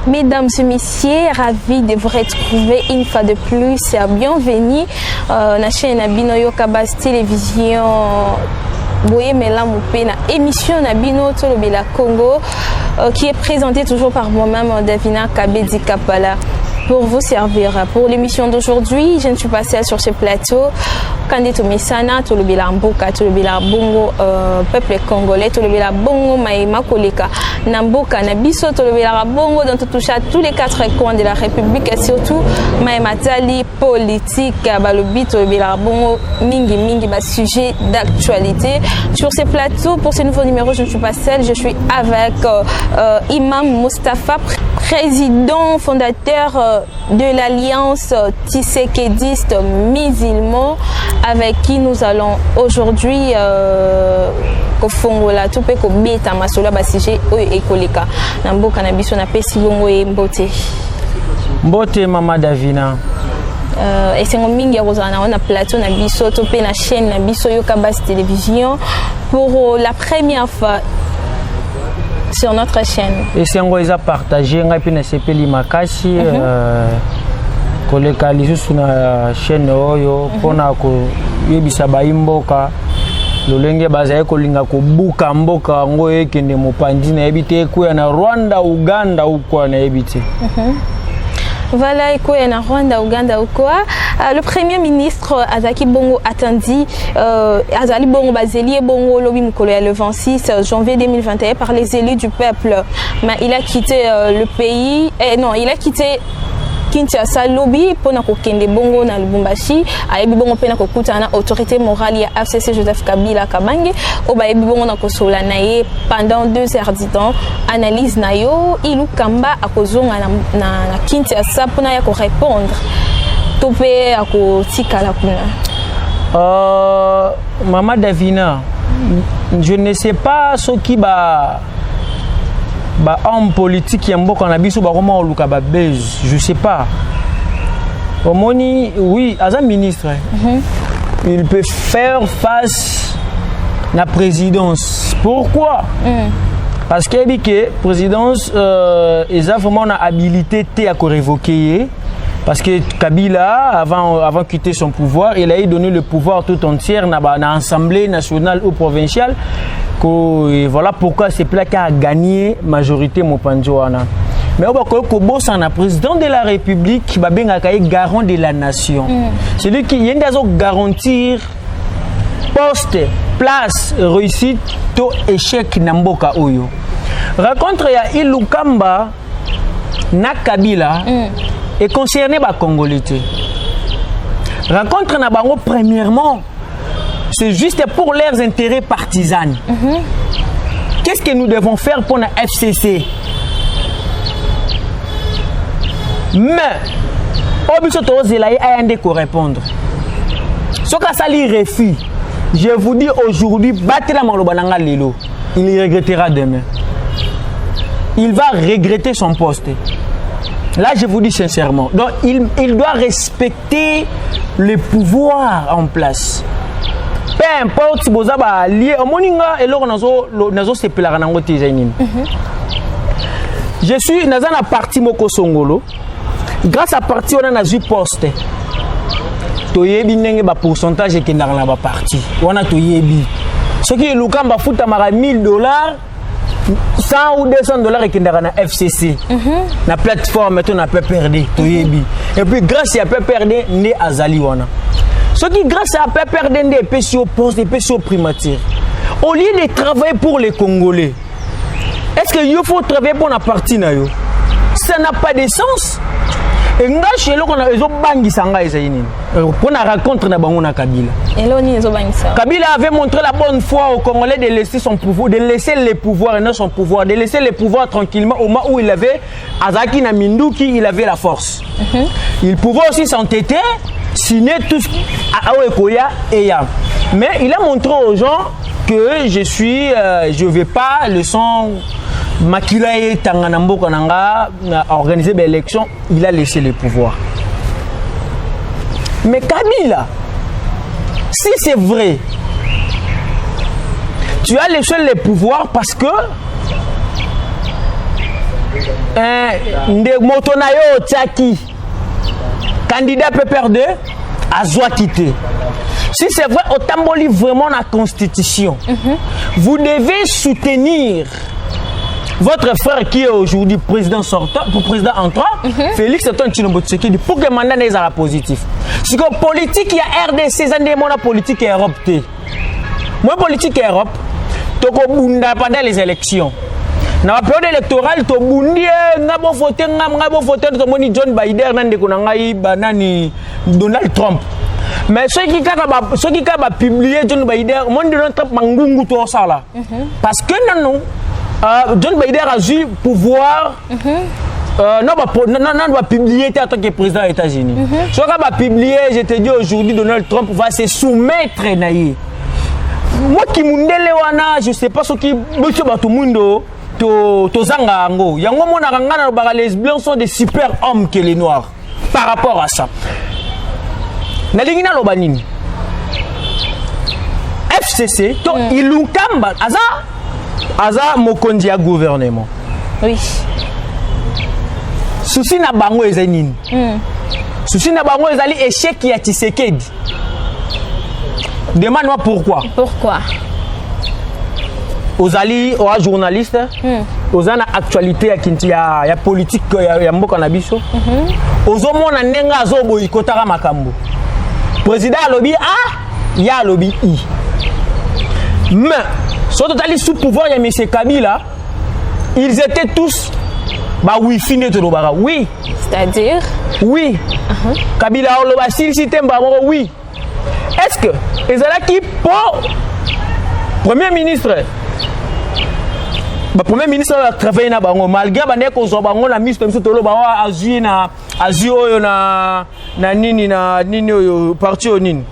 Mesdames et messieurs, ravi de vous retrouver une fois de plus. Bienvenue à la chaîne Nabino Yokabas Télévision. Boye Mela Moupé, na émission Nabino Tolobela Congo qui est présentée toujours par moi-même, Davina Kabedi Kapala. Pour vous servir. Pour l'émission d'aujourd'hui, je ne suis pas seule sur ce plateau. Kandeto Misana, Tolobela Mboka, Tolobela Bongo, peuple congolais, Tolobela Bongo, Maïma Koleka, Namboka, Nabiso, Tolobela Bongo, dans tout touche à tous les quatre coins de la République et surtout Maïma Tali, politique, Balobi, Tolobela Bongo, Mingi Mingi, sujet d'actualité. Sur ce plateau, pour ce nouveau numéro, je ne suis pas seule, je suis avec Imam Moustapha, président fondateur de l'Alliance Tshisekediste musulman, avec qui nous allons aujourd'hui kofongola tout pe ko beta masolo ba sujet oyo ekoleka na mboka na biso na pesi bongo e mbote mama Davina esengo mingi ya kozana na plateau na biso to pe na chaîne na biso Yokabas Télévision pour la première fois sur notre chaîne. Et c'est un partagé, on a pu sepeli makasi koleka lisusu na chaîne oyo pona ko yebisa baimboka lolenge bazaye kolinga ko buka mboka ngo ekende mopandi na ebite kuya na Rwanda, Uganda uko na ebite. Voilà, et na Rwanda, Uganda ou quoi. Le premier ministre Azaki Bongo attendit Azali Bongo Bazeli Bongo Lobi Mukolo le 26 janvier 2021 par les élus du peuple. Mais il a quitté le pays. Il a quitté Kinshasa lobby pour na kokende bongo na Lubumbashi ayebi bongo pe na kokuta na autorité morale ya FCC Joseph Kabila Kabange o ba yebi bongo na kosola na ye pendant 2 heures du temps analyse na yo ilu kamba akozonga na Kinshasa pour na ya ko répondre topé akotika la kuna. Mama Davina, je ne sais pas ce qui homme politique qui mboka na biso ba comment oluka ba base, je sais pas. Omoni oui, as un ministre. Il peut faire face à la présidence. Pourquoi? Parce que la présidence ils ont vraiment une habilité à révoquer. Parce que Kabila, avant de quitter son pouvoir, il a donné le pouvoir tout entier à l'Assemblée nationale ou provinciale. Et voilà pourquoi c'est là qu'il a gagné la majorité Mopanjoana. Mais on va le président de la République qui va bien garant de la nation. Celui qui vient de garantir poste, place, réussite, tout échec Namboka Oyo. Raconte ya Ilukamba na Kabila est concerné par Congolais. Rencontre na bango premièrement, c'est juste pour leurs intérêts partisans. Qu'est-ce que nous devons faire pour la FCC? Mais Obisoto Zelaye a un déco répondre. Ce que ça lui refuse, je vous dis aujourd'hui, battez la Malobananga Lilo. Il y regrettera demain. Il va regretter son poste. Là, je vous dis sincèrement. Donc, il doit respecter le pouvoir en place. Peu importe si vous avez lié au moninga et l'on a se pela ranango tizainin. Je suis dans la partie Moko Songolo. Grâce à la partie, on a eu poste. Toyebi nenge ba pourcentage qui dans la partie. On a toyebi. Ce qui est le cas, ba futa mara $1000. 100 ou $200 qui dans la FCC. La plateforme, on a peu perdu. Toyebi. Et puis grâce à peu perdu, né Azali wana. Ce qui grâce à peu perdu des PCO poste, des PCO primature. Au lieu de travailler pour les Congolais, est-ce qu'il faut travailler pour la partie na yo? ça n'a pas de sens. Et nga chez lo kona ezo bangisa nga ezayini. Pour na rencontre na bango na Kabila. Eloni ezo bangisa. Kabila avait montré la bonne foi aux Congolais de laisser son pouvoir, de laisser les pouvoirs et non son pouvoir, de laisser les pouvoirs tranquillement au moment où il avait Azaki na Minduki, il avait la force. Il pouvait aussi s'entêter, signer tout ce à Awekoya et Yam. Mais il a montré aux gens que je vais pas le son Makilae Tanganambo Kananga a organisé l'élection, il a laissé le pouvoir. Mais Kabila, si c'est vrai, tu as laissé le pouvoir parce que Motonayo Tchaki, candidat peut perdre, à Zoa quitter. Si c'est vrai, au Tamboli vraiment la constitution, vous devez soutenir votre frère qui est aujourd'hui président sortant, pour président entrant, Félix Antoine Tshilombo Tshisekedi, pour que le mandat soit positif. C'est que politique, il y a RDC, c'est la politique Europe. Moi, politique Europe, tu as pendant les élections. Dans la période électorale, tu as voté John Biden, Donald Trump. Mais ceux qui ont publié John Biden, Donald Trump, parce que non. John Biden a eu pouvoir non va publier en tant que président des États-Unis. Ce qu'on va publier, je te dis aujourd'hui, Donald Trump va se soumettre. Moi qui m'undelewana, je sais pas ce qui monsieur Batumundo to zanga ngo. Yango mona kangana ba les blancs sont des super hommes que les noirs par rapport à ça. Nalingina lobanini. FCC to ilukamba aza mokonzi ya gouvernement. Oui. Souci na bango ezanini. Souci na bango ezali échec ya Tshisekedi. Demande-moi pourquoi. Pourquoi? Ozali oa journaliste, ozana actualité ya politique ya mboka na biso. Ozomona ndenga azobo ikotaka makambo. Président alobi A, ya alobi I. Mais sur total sous pouvoir de M. Kabila, ils étaient tous wifi ne tolobara. Oui. C'est-à-dire? Oui. Kabila oloba système oui. Est-ce que ezalaki pour premier ministre premier ministre a travaillé na bango malgré bande ko zo bango na ministre monsieur toloba azui oyo na nini oyo parti onini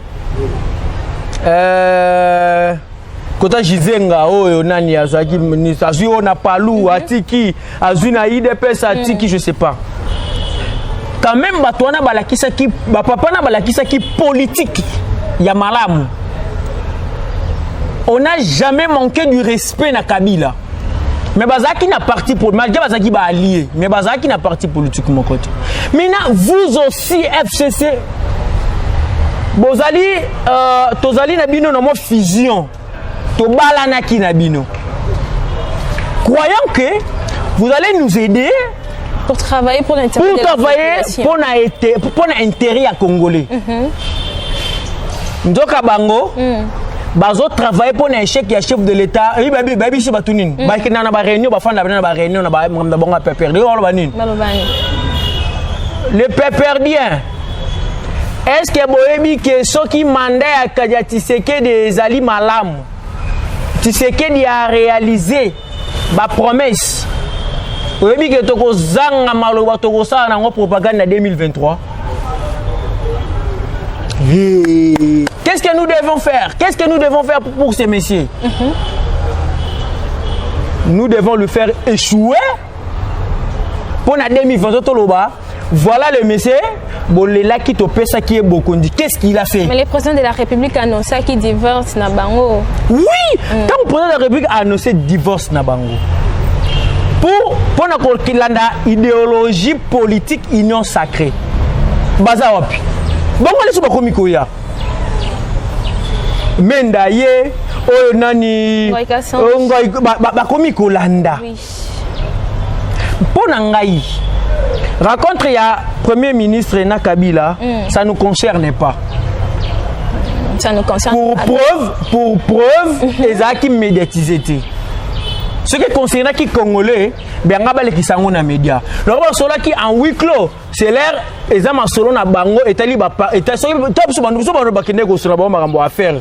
Kota Jizenga oyo nani azaki ministre azui na Palu atiki azui na IDPS atiki je sais pas. Quand même batwana balakisa ki papa na balakisa ki politique ya malamu. On n'a jamais manqué du respect na Kabila. Mais bazaki na parti pour malgré bazaki ba allié, mais bazaki na parti politique mon côté. Maintenant vous aussi FCC bozali tozali na bino na mo fusion. Tobalana ki na bino. Croyant que vous allez nous aider pour travailler pour l'intérêt pour l'intérêt à Congolais. Ndoka bango bazo travailler pour un chef de l'État. Babi si batunini. Baki na ba réunion ba fanda na ba réunion na ba bonga pepper. Le pepper bien. Est-ce que boyebi que ceux qui mandaient à Kadiatiseke des Ali Malam Tshisekedi a réalisé ma promesse. Boyebi que toko zanga maloba toko sa na propagande en 2023. Qu'est-ce que nous devons faire? Qu'est-ce que nous devons faire pour ces messieurs? Nous devons le faire échouer pour la 2023. Voilà le monsieur, Bolela qui te pèse qui est Bokondi. Qu'est-ce qu'il a fait? Mais le président de la République a annoncé qu'il divorce Nabango. Oui, quand le président de la République a annoncé divorce Nabango, pour notre idéologie politique union sacrée, Bazawapi. Bon, on est sur Bakomikoya. Mendaye, Nani, Bakomikolanda. Pour Nangaï. Rencontre il y a Premier ministre na Kabila, ça ne nous concerne pas. Ça nous concerne pour preuve, Ezaki médiatisé. Ce qui concerne qui Congolais, bien qui sont dans média. Le solo qui en huis clos, c'est l'air examen solo na bango et tali ba et top so ba kende ko solo ba makambo affaire.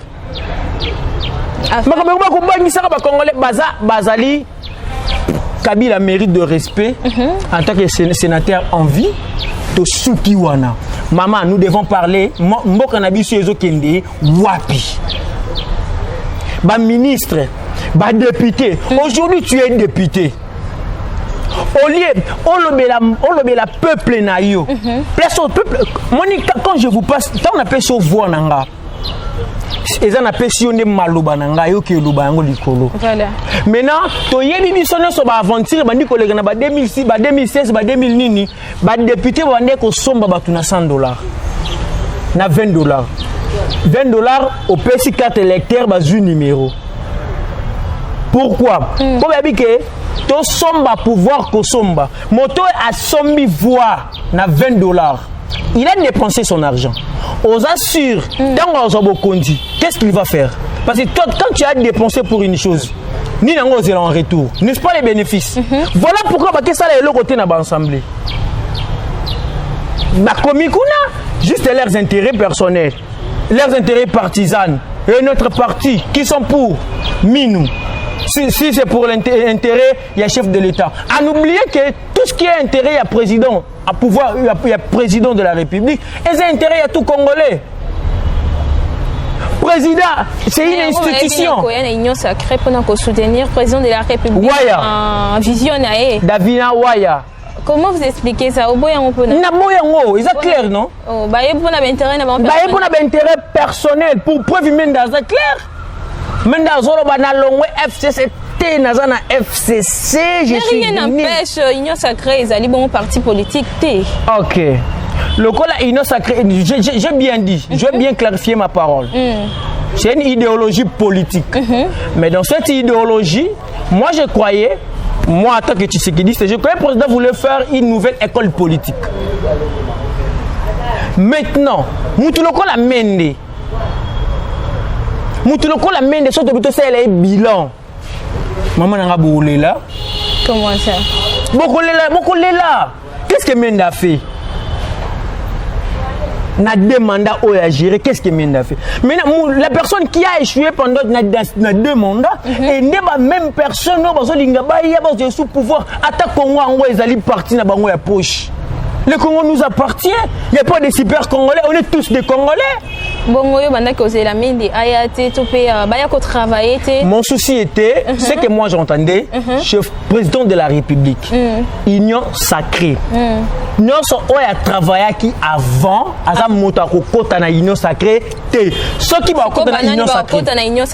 Makambo ko bangisa ba Congolais bazali Kabila mérite de respect en tant que sénateur en vie de Soukiwana. Maman, nous devons parler mboka na biso ezo kende wapi. Ba ministre, ba député. Aujourd'hui tu es député. Au lieu, on le met la peuple na yo. Place au peuple. Quand je vous passe, quand on appelle sur voix nanga. Et on appelle si on est maloba nanga yo ki loba ngo likolo. Voilà. Maintenant, to yebi biso so ba aventure bandi collègue na ba 2006, ba 2016, ba 2000 nini, ba député ba ndeko somba ba tuna $100. Na $20. $20 au PC4 électeur bas un numéro. Pourquoi? Comme dit que to somba pouvoir ko somba. Moto a sombi voix na $20. Il a dépensé son argent. On assure dans Ozobokondi, qu'est-ce qu'il va faire? Parce que toi, quand tu as dépensé pour une chose, ni n'en en retour, n'est-ce pas les bénéfices? Voilà pourquoi parce que ça est le côté n'a pas assemblé. Bah comme juste leurs intérêts personnels, leurs intérêts partisans et notre parti qui sont pour Minou. Si c'est pour l'intérêt, il y a chef de l'État. À n'oublier que tout ce qui est intérêt, il y a président, à pouvoir, il y a président de la République, et c'est intérêt, il y a tout Congolais. Président, c'est une institution. Il y a une union sacrée pour soutenir le président de la République. Waya. En vision. Davina Waya. Comment vous expliquez ça? Ils sont clairs, non? Il y a intérêt personnel pour preuve même dans ça clair. Mais dans le FCC, FCC, je suis rien n'empêche Union Sacrée, ils allaient bon parti politique. Ok. Le cas là, Union Sacrée, j'ai bien dit, je vais bien clarifier ma parole. C'est une idéologie politique. Mais dans cette idéologie, moi je croyais, moi en tant que Tshisekedi, je croyais que le président voulait faire une nouvelle école politique. Maintenant, nous tout le cas la mende. Moutuloko la main de son de c'est le bilan. Maman n'a pas là. Comment ça? Bokolela. Qu'est-ce que Menda a fait? N'a deux mandats à gérer. Qu'est-ce que Menda a fait? Maintenant, la personne qui a échoué pendant 2 mandats, et n'est pas même personne qui a sous pouvoir. Attaque Congo en Ezali parti na bango ya poche. Le Congo nous appartient. Il n'y a pas de super Congolais. On est tous des Congolais. Mon souci était, ce que moi j'entendais, chef président de la République, Union sacrée. Nous sommes à travailler qui avant, à na Union sacrée, ceux qui vont à Union sacrée.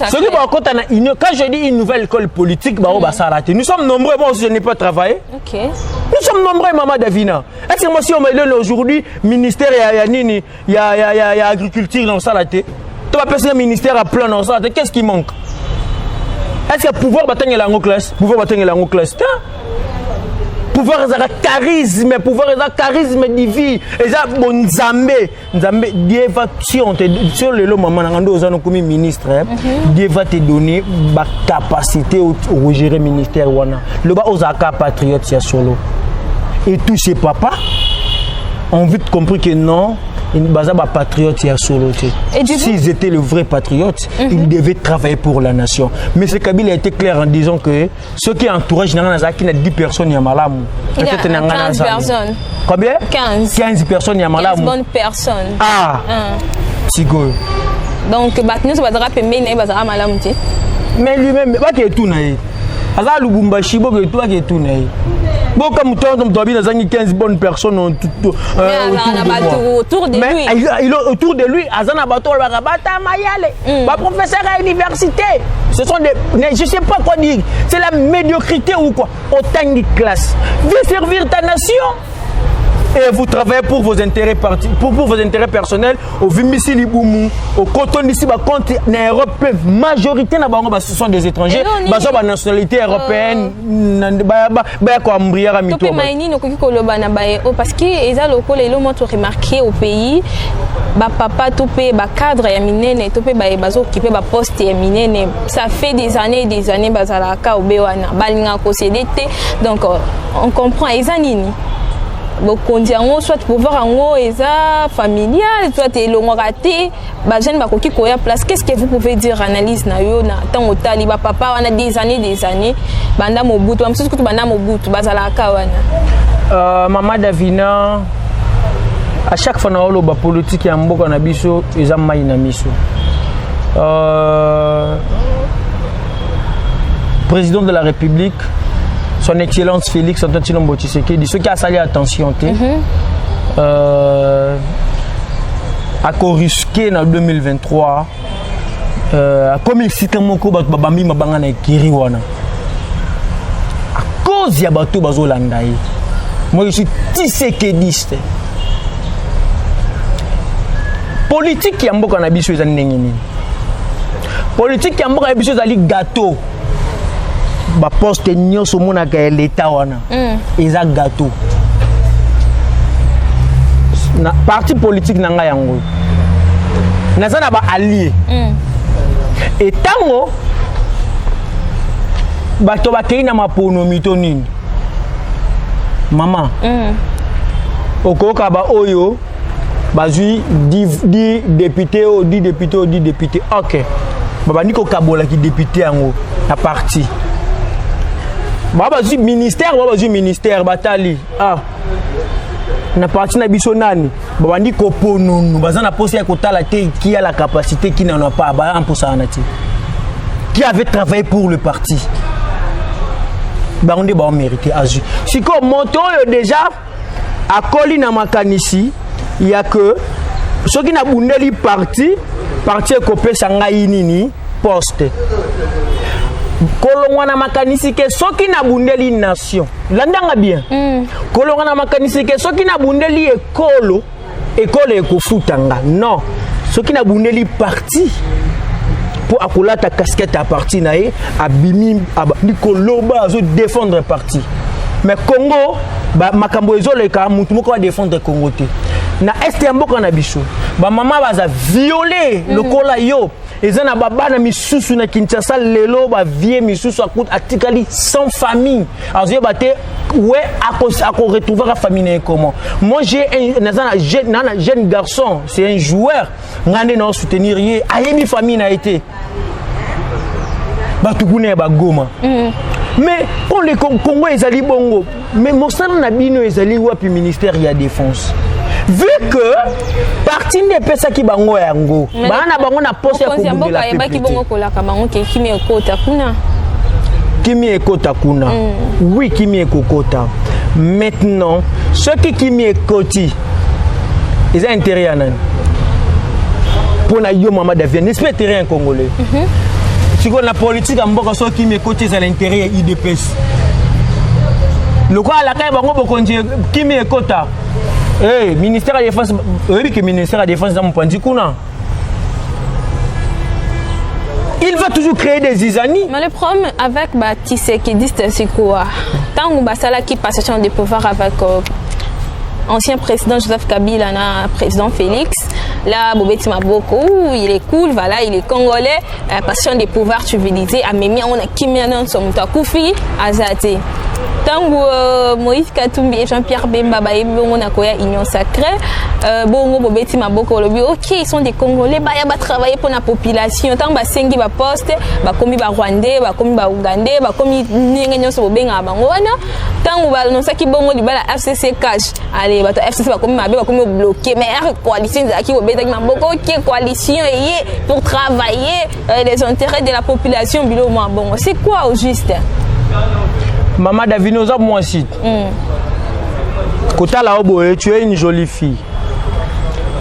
Ceux qui vont à Union, quand je dis une nouvelle école politique, nous sommes nombreux, moi aussi je n'ai pas travaillé. Nous sommes nombreux, Maman Davina. Est-ce que moi si on me donne aujourd'hui, ministère, il y a agriculture dans ça, tu vas passer le ministère à plein dans ça, qu'est-ce qui manque? Est-ce que pouvoir battre la classe? Pouvoir battre la classe? Pouvoir charisme, divin, et ça bon Nzambe, Dieu va sur le moment où ministre, Dieu va te donner la capacité de gérer le ministère le bas aux AK patriotes solo. Et tous ces papas ont vite compris que non, ils ne sont pas patriotes solo. S'ils étaient le vrai patriote, ils devaient travailler pour la nation. Mais ce Kabila a été clair en disant que ceux qui entourent Nazaki, il y a 10 personnes, il y a malam. Il y a 15 personnes. Combien? 15 personnes, il y a malam. 15 bonnes personnes. Ah! Sigo. Donc, nous sommes drapés, mais nous sommes malam. Mais lui-même, il est tout naïf. Aza Lubumbashi, il est tout naïf. Bon, comme toi, tu as 15 bonnes personnes autour de lui. Autour de lui, Azana Bato, Rabata Mayale, ma professeur à l'université. Ce sont des. Je ne sais pas quoi dire. C'est la médiocrité ou quoi? Autant de classe. Veux servir ta nation. et vous travaillez pour vos intérêts pour vos intérêts personnels au Vimbisi Libumu au Coton d'ici compte en Europe majorité na bango ce sont des étrangers baso ba nationalité européenne ba ko ambriera mito to maini no koki koloba na bae parce que eza lokolo elo moto remarqué au pays ba papa to pe ba cadre ya minene to pe ba bazo occuper ba poste ya minene ça fait des années bazala ka obewana balinga ko cédete donc on comprend eza nini bokondi yango soit pouvoir yango eza familial soit elongo raté ba jeune bakoki koya place. Qu'est-ce que vous pouvez dire analyse na yo na tant otali ba papa wana des années banda mobutu ba msusu kutu banda mobutu bazala ka wana Maman Davina à chaque fois na oloba politique ya mboka na biso eza mai na miso président de la République son excellence Félix Antoine Tshilombo Tshisekedi ceux qui a sali attention a corrisqué en 2023 comme il cite moko bato babambi mabanga na ekiri wana à cause ya bato bazolanda ye moi je suis Tshisekediste politique ya mboka na biso ezali ndenge nini politique ya mboka na biso ezali gâteau ba poste nyonso monaka ya l'état wana eza gâteau na parti politique na nga yango naza na ba allié et tango bato bakei na mapono mito nini mama okoka ba oyo bazui 10 députés ou 10 députés ou 10 députés ok baba niko kabola ki député yango na parti baba bazui ministère batali na parti na biso nani baba niko ponunu baza na poste ya kotala te qui a la capacité qui n'en a pas ba imposa na ti qui avait travaillé pour le parti ba on ba mérité azu siko moto yo déjà akoli na makanisi il y a que ceux qui n'a bundeli parti ekopesa ngai nini poste kolongwa na makanisi ke ceux qui n'a bundeli nation landanga bien kolongwa na makanisi ke ceux qui n'a bundeli école ekofutanga non ceux qui n'a bundeli parti pour akolata casquette à parti nae abimi nikoloba azo défendre parti mais Congo ba makambo ezoleka mutu moko va défendre Congo te na est ya mboka na biso ba mama baza violer lokola yo ezana baba na misusu na Kinshasa lelo ba vie misusu atikali sans famille azo baté ouais ako retrouver la famille comment moi j'ai un jeune garçon c'est un joueur ngane na soutenir yé ayemi famille na été ba tukune ba goma mais quand les Congo ezali bongo mais mosala na bino ezali wapi ministère ya défense vu que parti ne pesa ki bango yango bana bango na poste ya kobundela ki bongo kolaka bango ke kimi ekota kuna oui kimi ekokota maintenant ceux qui kimi ekoti ils ont intérêt à nani pour na yo mama Davina n'est-ce pas intérêt congolais si la politique en mboka so kimi ekoti c'est l'intérêt IDPS le quoi la kai bango bokonji kimi ekota ministère de la défense oui que ministère de la défense dans mon point kuna il va toujours créer des isani. Mais le problème avec Tshisekedi c'est quoi tant que basala qui passation de pouvoir avec ancien président Joseph Kabila na président Félix là Bobeti Maboko il est cool voilà il est congolais passation de pouvoir civilisé a memi on a kimena son takufi azate tango Moïse Katumbi et Jean-Pierre Bemba ba on a koya union sacrée bongo Bobeti Maboko lobi OK ils sont des congolais ba ya ba travailler pour la population tango ba sengi ba poste ba komi ba rwandais ba komi ba ougandais ba komi ninga nyonso bobenga bango wana tango ba non saki bongo di bala FCC cash allez ba FCC ba komi mabe ba komi bloquer mais coalition zaki Bobeti Maboko OK coalition est pour travailler les intérêts de la population bilo bon c'est quoi au juste Maman Davina oza moi aussi. Kota la oboye, tu es une jolie fille.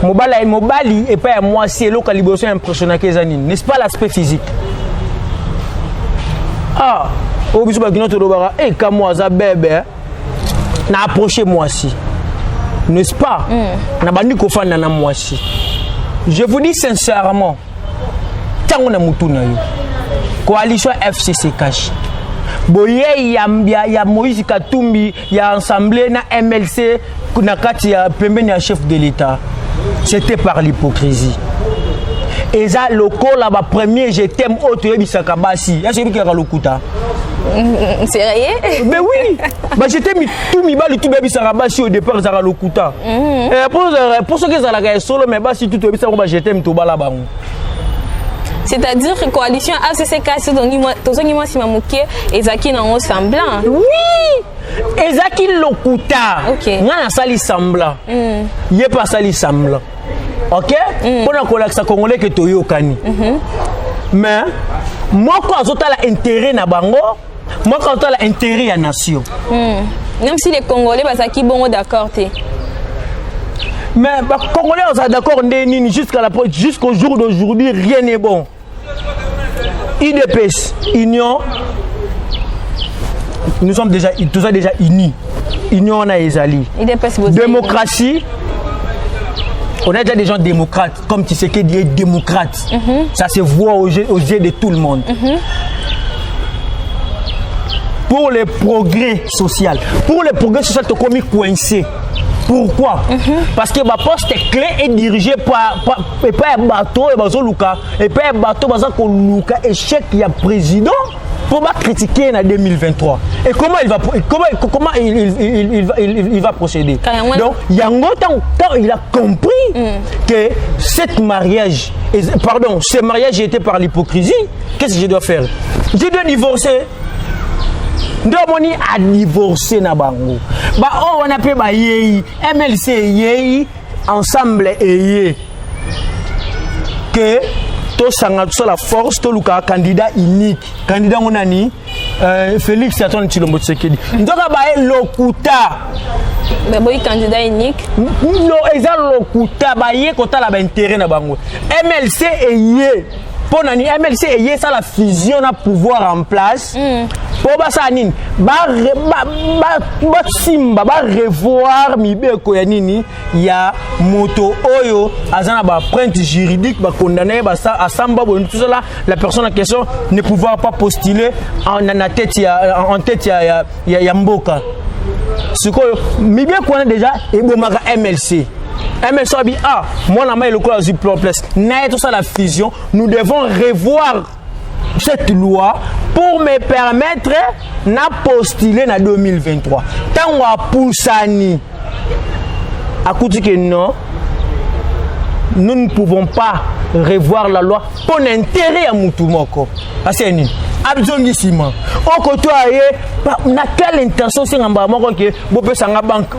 Mobali et pas moi c'est le calibration impressionnant que zanine. N'est-ce pas l'aspect physique? Ah, obiso ba kinoto dobara comme moi za bébé. Na approché moi si. n'est-ce pas? Na bandi ko fanda na mwasi. Je vous dis sincèrement, tango na mutu na yo. Coalition FCC cash. Boye ya Moïse Katumbi ya assemblée na MLC na kati ya pembeni ya chef de l'État. C'était par l'hypocrisie. Et ça local là premier je t'aime autre yebisaka basi. Est-ce que tu lokuta? Sérieux? Mais oui. Bah j'étais mis tout mi bali tout yebisaka basi au départ ça lokuta. Pour ceux qui ça la solo mais basi tout yebisaka ba je t'aime to bala bango. C'est-à-dire que coalition ACC Kassi tozongi moi si mamuke ezaki na semblant. Oui. Ezaki lokuta. OK. Ngana sali semblant. Yé pas sali semblant. OK? Pour na kolakisa congolais que toyokani. Mais moi quand azota la intérêt na bango, moi quand azota la intérêt ya nation. Même si les Congolais bazaki bongo d'accord té. Mais les Congolais sont d'accord jusqu'au jour d'aujourd'hui, rien n'est bon. IDPS, Union, nous sommes déjà unis. Union, on a Ezali. Démocratie, on a déjà des gens démocrates, comme Tshisekedi est démocrate. Ça se voit aux yeux de tout le monde. Pour le progrès social, tu as commis coincé. Pourquoi? Parce que ma poste clé est dirigée par un bateau et pas un bateau échec il y a président pour pas critiquer en 2023. Et comment il va procéder? Donc il a compris que ce mariage était par l'hypocrisie. Qu'est-ce que je dois faire? Je dois divorcer. Domoni a divorcé na bango. Ba on appelle ba yei MLC yei ensemble yei que to sanga sur la force to luka candidat unique. Candidat monani Félix Antoine Tshilombo Tshisekedi. Ndoka ba lokuta. Mais boy candidat unique. No eza lokuta ba yei kota la ba intérêt na bango. MLC yei pour nani MLC yei ça la fusion na pouvoir en place. Pour basanin simba ba revoir mibeko ya nini ya moto oyo azana ba plainte juridique ba condamner ba asamba bon tout cela la personne en question ne pouvant pas postuler en tête ya mboka siko mibeko na déjà et bomaka MLC a dit moi na mai le quoi sur place na tout ça la fusion nous devons revoir cette loi pour me permettre de postuler en 2023. Tant qu'on a poussani, à côté que non, nous ne pouvons pas revoir la loi pour l'intérêt à Moutoumoko. Aseni, absolument. Au côté na quelle intention c'est en bas que bopé sanga banque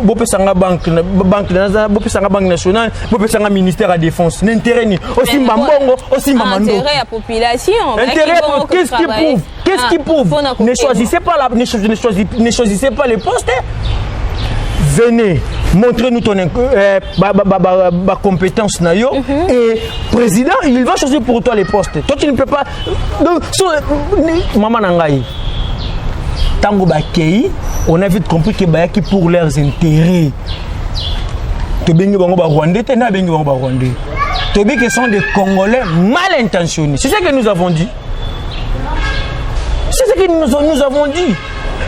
nationale, bopé sanga ministère à défense. L'intérêt ni aussi mambongo, aussi mamando. Intérêt à population. Intérêt qu'est-ce qui prouve? Ne choisissez pas les postes. Venez, montrez-nous ton compétence et président, il va choisir pour toi les postes. Toi, tu ne peux pas. Maman Nangaï, Tango Bakei, on a vite compris que Bayaki pour leurs intérêts. Tobengi Bango Rwandais, Tena Bengi Bango Rwandais. Tobi que sont des Congolais mal intentionnés. C'est ce que nous avons dit. C'est ce que nous avons dit.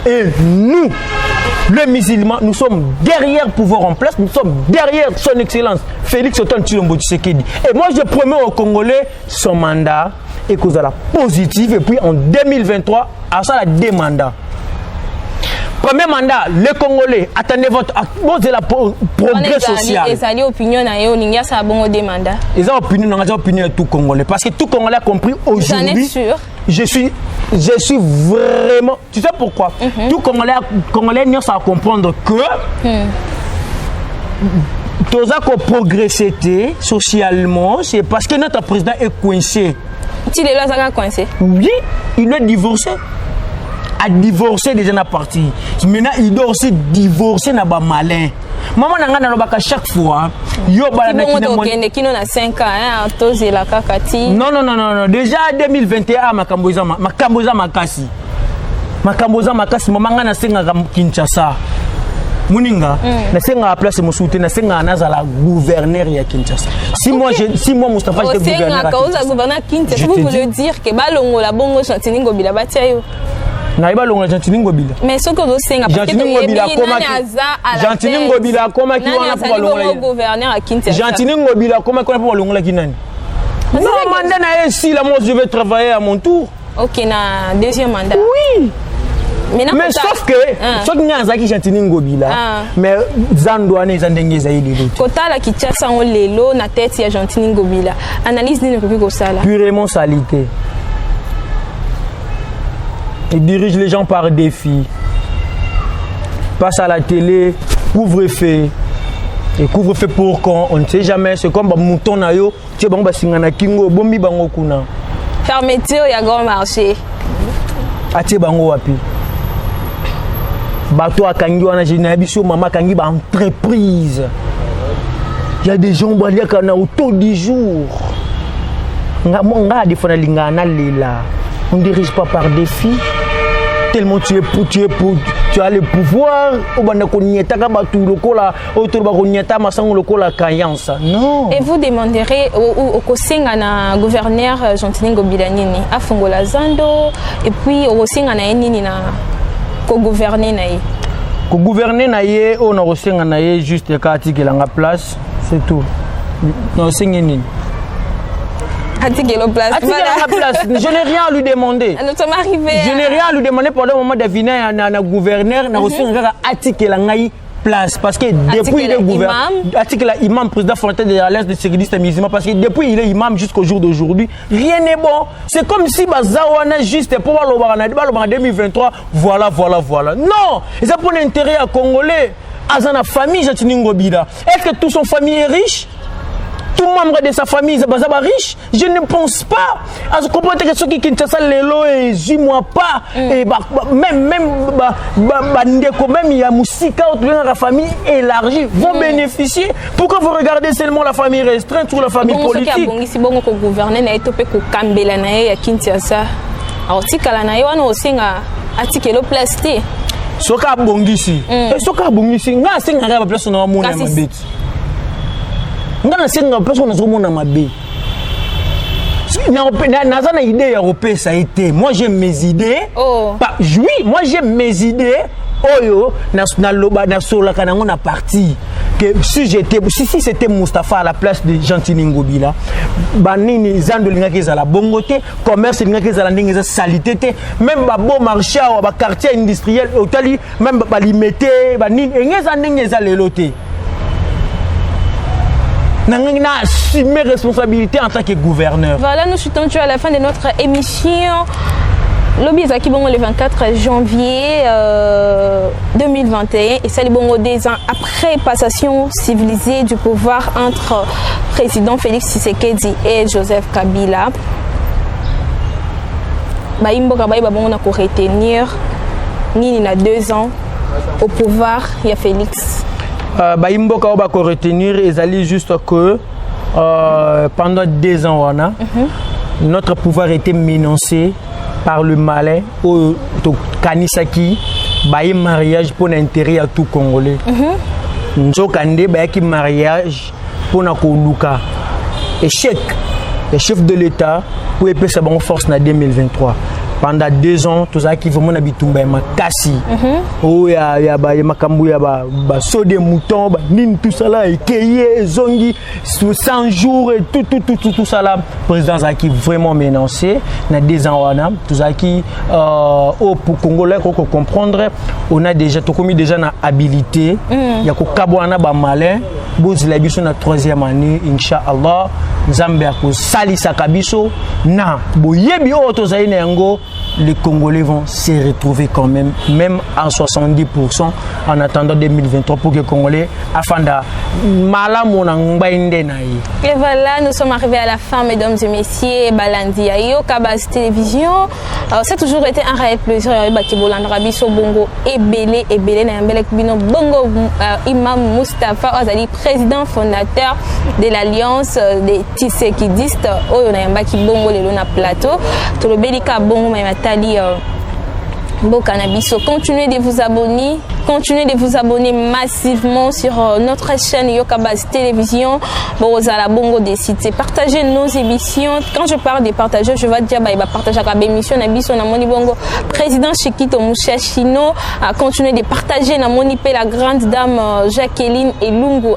Et nous, les musulmans, nous sommes derrière le pouvoir en place, nous sommes derrière son excellence, Félix Antoine Tshilombo Tshisekedi. Et moi, je promets aux Congolais son mandat et cause à la positive. Et puis en 2023, à ça, la deux mandats. Premier mandat, les Congolais, attendez votre progrès social. Et ça, l'opinion, ça bon des mandats. Ils ont opinion de tout Congolais. Parce que tout Congolais a compris aujourd'hui. Je suis vraiment. Tu sais pourquoi? Tout Congolais n'y a pas à comprendre que. Tout ça qu'on progressé socialement, c'est parce que notre président est coincé. Tu l'es là, coincé? Oui, il est divorcé. A divorcé déjà na parti. Maintenant il doit aussi divorcer na ba malin. Maman nanga na lobaka chaque fois yo bala na kino na 5 ans toze la kakati. Non, déjà 2021 makamboza makasi. Makamboza makasi maman nga na senga Kinshasa. Muninga, nasenga place mon soutien, nasenga nazala gouverneur ya Kinshasa. Si moi Moustapha j'étais gouverneur. Osenga gouverneur Kinshasa, vous voulez dire que balongo la bongo Gentini Ngobila batia yo. Na iba longa Gentini Ngobila. Mais ce que osenga Gentini Ngobila koma ki wana pour balonga gouverneur à Kinshasa. Gentini Ngobila koma pour balonga ki nani? Non, mandat na si la moi je vais travailler à mon tour. OK, na deuxième mandat. Oui. Mais sauf que ce qui n'a zaki Gentini Ngobila mais zandouane zandenge zaidi l'autre. Kota la Kinshasa on lelo na tête ya Gentini Ngobila. Analyse ni ko sala. Purement salité. Il dirige les gens par défi. Passe à la télé, couvre-feu. Et couvre-feu pour quand on ne sait jamais, c'est comme mouton na yo, tu bon ba singana kingo bombi bango kuna. Fermeture ya grand marché. Atie bango wapi. Bato akangi wana jina biso mama kangi ba entreprise. Il y a des gens balia kana au taux du jour. Nga defona lingana lela. On ne dirige pas par défi. Tellement tu as le pouvoir. Non. Et vous demanderez au Kosenga na gouverneur Gentini Ngobila nini afongola zando et puis au Kosenga na nini na ko gouverner na ye. Ko gouverner na ye on a Kosenga na ye juste kati ke la place, c'est tout. Non c'est nini. Place. Je n'ai rien à lui demander. Nous sommes arrivés. Je n'ai rien à lui demander pendant le moment de venir à gouverneur. N'a reçu un place parce que depuis il est gouverneur, article imam président fondateur de l'Alliance des sécuristes musulmans parce que depuis il est imam jusqu'au jour d'aujourd'hui, rien n'est bon. C'est comme si Bazawana juste pour en 2023, voilà. Non, c'est pour l'intérêt à Congolais. Azana famille Gentini Ngobila. Est-ce que toute son famille est riche? Tout membre de sa famille est riche. Je ne pense pas. À ce comprendre que ceux qui Kinshasa lelo et moi pas et même il y a musika autour de la famille élargie vont bénéficier. Pourquoi vous regardez seulement la famille restreinte ou la famille politique? Si bon ko gouverner na etopé ko kambela na ya Kinshasa. Artikala na yo wana osenga atikelo plasté. Soka bongisi. Et soka bongisi nga senga ba place na mona mabeti. Ngana senga personne na zomona mabe. Nazana idée européenne ça a été. Moi j'ai mes idées. Oui, moi j'ai mes idées. Oyo na loba na sola kana ngona parti que si c'était Moustapha à la place de Gentini Ngobila banini zando lingaki za la bongoté commerce lingaki za la ndenge za salité même ba bon marché ba quartier industriel otali même ba limité banini ngeza ndenge za leloté. N'a assumé mes responsabilités en tant que gouverneur. Voilà, nous sommes à la fin de notre émission. Lobby Zaki Bongo le 24 janvier 2021 et ça les Bongo 2 ans après passation civilisée du pouvoir entre président Félix Tshisekedi et Joseph Kabila. Baimbo Kabila Bongo na ko retenir ni na 2 ans au pouvoir il y a Félix. Baimbo Kabila ko retenir ils allaient juste que pendant 2 ans wana notre pouvoir était menacé par le malin au kanisaki baye mariage pour l'intérêt à tout Congolais. Nzokande baye mariage pour na koluka échec le chef de l'État pour épée sa bonne force na 2023 pendant 2 ans tout ça qui vraiment na bitumba makasi oh ya makambu ya ba saut des moutons ba nin tout ça là ekeye zongi 100 jours et tout ça là président Zaki vraiment menacé na 2 ans wana tout ça qui pour Congolais qu'on comprendre on a déjà tout commis déjà na habilité ya ko kabwana ba malin bozi la biso na 3e année inchallah nzambe ko salisa kabiso na boyebi o to zaina yango les Congolais vont se retrouver quand même à 70% en attendant 2023 pour que les Congolais afanda malamona ngbainde na yi. Et voilà, nous sommes arrivés à la fin, mesdames et messieurs. Balandi Ayo Kabas Télévision. Ça a toujours été un réel plaisir. Baki Bolandra Biso Bongo Ebele na Yambelek Bino Bongo Imam Moustapha Azali, président fondateur de l'Alliance des Tshisekidistes. Oyo na Yambaki Bongo lelo na plateau. Tolobelika Bongo Tali Bo Cannabiso. Continuez de vous abonner continuez de vous abonner massivement sur notre chaîne Yokabaz Télévision. Bozala bongo décidé. Partagez nos émissions. Quand je parle de partager, je vais dire partager la émission na biso na moni bongo. Président Chikito Mushashino a continué de partager na moni pe la grande dame Jacqueline Elungu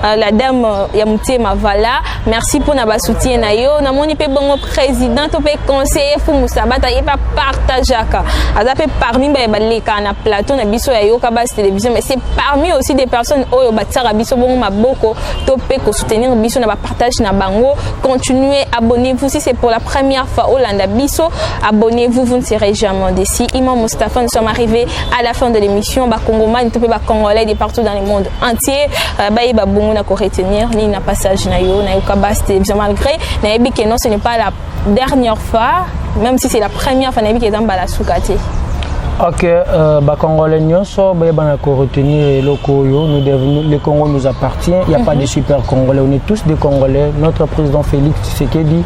la dame Yamute Mavala. Merci pour na soutien na yo. Na moni pe bongo président to pe conseiller fu Musabata et pas partageaka. Azape parmi ba leka na plateau na biso ya Yokabaz Télévision, mais c'est parmi aussi des personnes oyo batara biso bongo maboko to pe ko soutenir biso na ba partage na bango. Continuez, abonnez-vous si c'est pour la première fois au Landa Biso. Abonnez-vous, vous ne serez jamais déçus. Imam Mustafa, nous sommes arrivés à la fin de l'émission. Congolais, Congolais de partout dans le monde entier. Ba bongo na ko retenir ni na passage na yo na Yokabaz Télévision, malgré na yebi que non, ce n'est pas la dernière fois, même si c'est la première fois na yebi que dans bala soukate. Ok, Congolais nyonso ba ko retenir loko yo, le Congo nous appartient, il n'y a pas de super Congolais, on est tous des Congolais. Notre président Félix Tshisekedi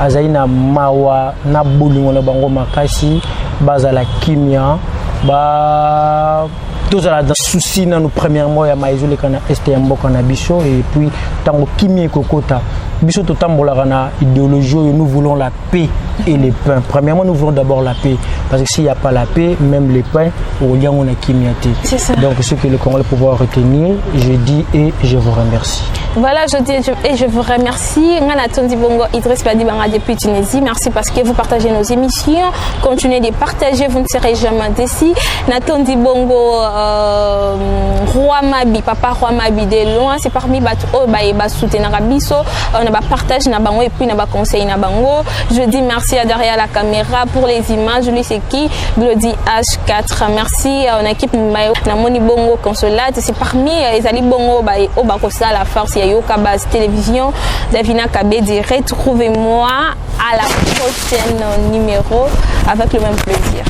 azaina mawa na bolingo na bango makasi bazala kimia ba tous à la souci dans nos premiers mois ya maizole kana estembo kana biso et puis tango kimia kokota biso to tambola na idéologie nous voulons la paix et les pains. Premièrement, nous voulons d'abord la paix parce que s'il n'y a pas la paix, même les pains au lien on a kimia. C'est ça. Donc ce que le Congolais pouvoir retenir, je dis et je vous remercie. Voilà, je dis et je vous remercie. Ngana Bongo Idriss Badi Banga depuis Tunisie. Merci parce que vous partagez nos émissions. Continuez de partager, vous ne serez jamais déçus. Natondi Bongo Roi Mabi, Papa Roi Mabi de loin, c'est parmi Batu Baeba soutenir Abiso. On a ba partage na bango et puis na ba conseil na bango. Je dis merci à derrière la caméra pour les images. Lui c'est qui? Glody H4. Merci à une équipe na Moni Bongo Consolate. C'est parmi les Ali Bongo ba kosa la force Yokabaz Télévision. Davina Kabedi, retrouvez-moi à la prochaine numéro avec le même plaisir.